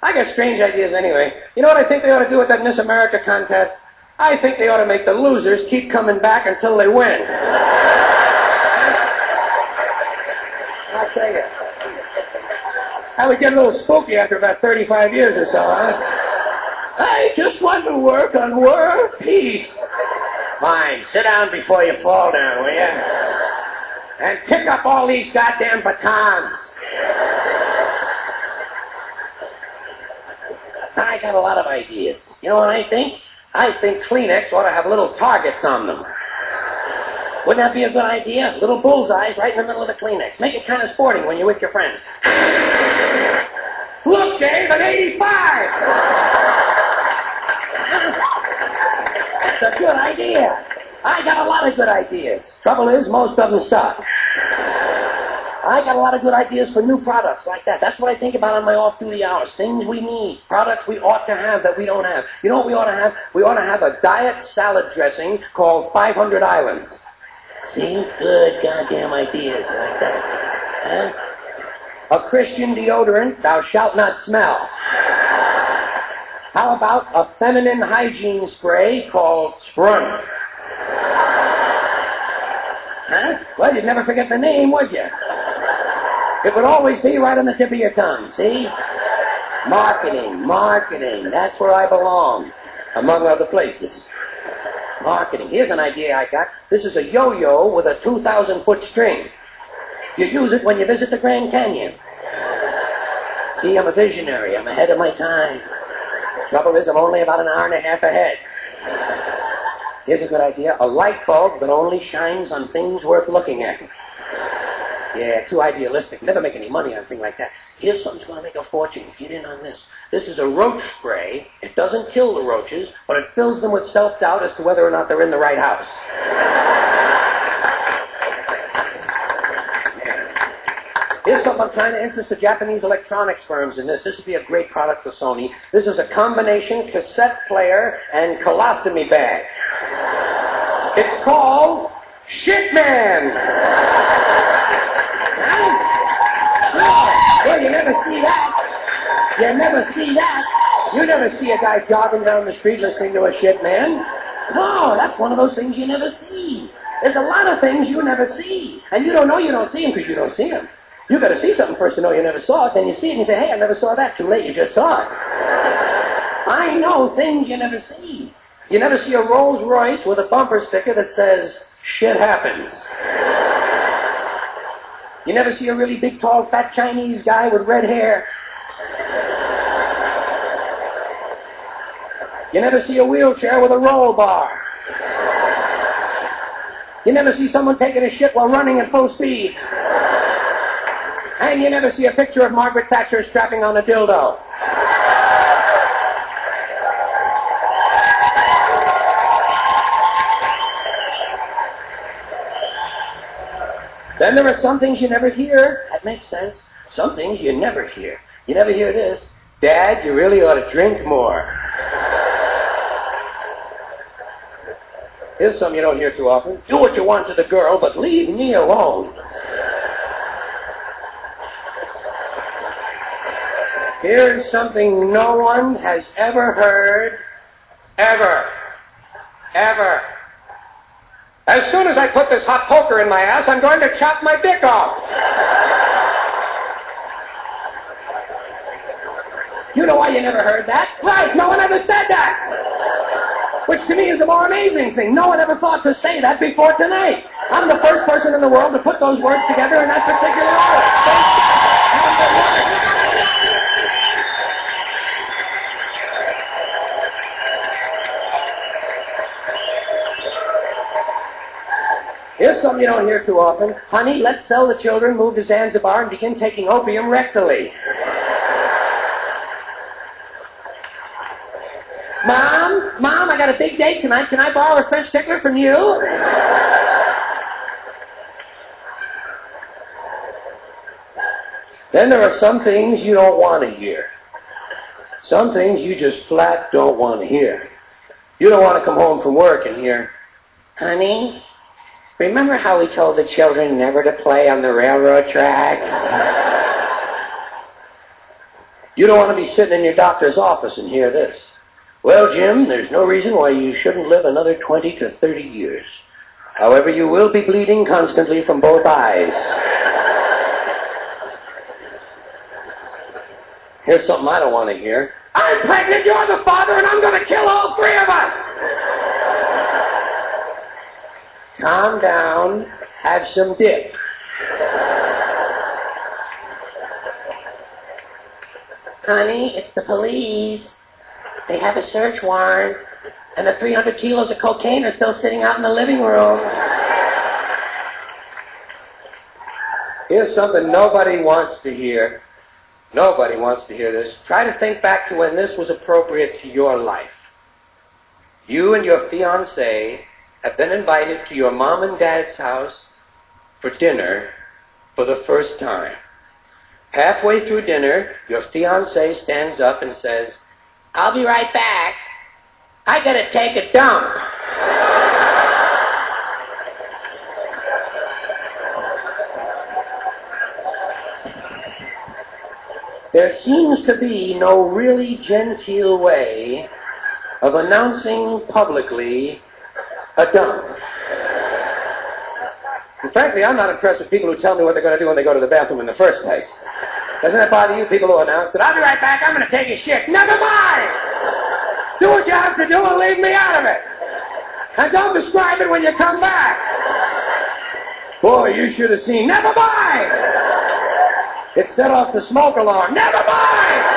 I got strange ideas anyway. You know what I think they ought to do with that Miss America contest? I think they ought to make the losers keep coming back until they win. I'll tell you. That would get a little spooky after about 35 years or so, huh? I just want to work on world peace. Fine, sit down before you fall down, will you? And pick up all these goddamn batons. I got a lot of ideas. You know what I think? I think Kleenex ought to have little targets on them. Wouldn't that be a good idea? Little bullseyes right in the middle of the Kleenex. Make it kind of sporting when you're with your friends. Look, Dave, an 85! That's a good idea. I got a lot of good ideas. Trouble is, most of them suck. I got a lot of good ideas for new products like that. That's what I think about on my off-duty hours. Things we need. Products we ought to have that we don't have. You know what we ought to have? We ought to have a diet salad dressing called 500 Islands. See? Good goddamn ideas like that. Huh? A Christian deodorant, thou shalt not smell. How about a feminine hygiene spray called Sprunt? Huh? Well, you'd never forget the name, would you? It would always be right on the tip of your tongue, see? Marketing, that's where I belong, among other places. Marketing. Here's an idea I got. This is a yo-yo with a 2,000-foot string. You use it when you visit the Grand Canyon. See, I'm a visionary. I'm ahead of my time. Trouble is, I'm only about an hour and a half ahead. Here's a good idea. A light bulb that only shines on things worth looking at. Yeah, too idealistic. Never make any money on a thing like that. Here's something that's going to make a fortune. Get in on this. This is a roach spray. It doesn't kill the roaches, but it fills them with self-doubt as to whether or not they're in the right house. Here's something I'm trying to interest the Japanese electronics firms in this. This would be a great product for Sony. This is a combination cassette player and colostomy bag. It's called Shitman. Well, you never see that. You never see that. You never see a guy jogging down the street listening to a shit man. No, that's one of those things you never see. There's a lot of things you never see. And you don't know you don't see them because you don't see them. You got to see something first to know you never saw it. Then you see it and you say, hey, I never saw that. Too late, you just saw it. I know things you never see. You never see a Rolls Royce with a bumper sticker that says, shit happens. You never see a really big, tall, fat Chinese guy with red hair. You never see a wheelchair with a roll bar. You never see someone taking a shit while running at full speed. And you never see a picture of Margaret Thatcher strapping on a dildo. Then there are some things you never hear. That makes sense. Some things you never hear. You never hear this. Dad, you really ought to drink more. Here's something you don't hear too often. Do what you want to the girl, but leave me alone. Here's something no one has ever heard, ever. As soon as I put this hot poker in my ass, I'm going to chop my dick off. You know why you never heard that? Right, no one ever said that. Which to me is the more amazing thing. No one ever thought to say that before tonight. I'm the first person in the world to put those words together in that particular order. Here's something you don't hear too often. Honey, let's sell the children, move to Zanzibar, and begin taking opium rectally. Mom, I got a big date tonight. Can I borrow a French tickler from you? Then there are some things you don't want to hear. Some things you just flat don't want to hear. You don't want to come home from work and hear, honey, remember how we told the children never to play on the railroad tracks? You don't want to be sitting in your doctor's office and hear this. Well, Jim, there's no reason why you shouldn't live another 20 to 30 years. However, you will be bleeding constantly from both eyes. Here's something I don't want to hear. I'm pregnant, you're the father, and I'm going to kill all three of us! Calm down, have some dip. Honey, it's the police. They have a search warrant, and the 300 kilos of cocaine are still sitting out in the living room. Here's something nobody wants to hear. Nobody wants to hear this. Try to think back to when this was appropriate to your life. You and your fiancé have been invited to your mom and dad's house for dinner for the first time. Halfway through dinner, your fiancé stands up and says, "I'll be right back. I gotta take a dump." There seems to be no really genteel way of announcing publicly a dump. And frankly, I'm not impressed with people who tell me what they're going to do when they go to the bathroom in the first place. Doesn't that bother you, people who announce that, "I'll be right back, I'm going to take a shit"? Never mind! Do what you have to do and leave me out of it. And don't describe it when you come back. Boy, you should have seen. Never mind! It set off the smoke alarm. Never mind!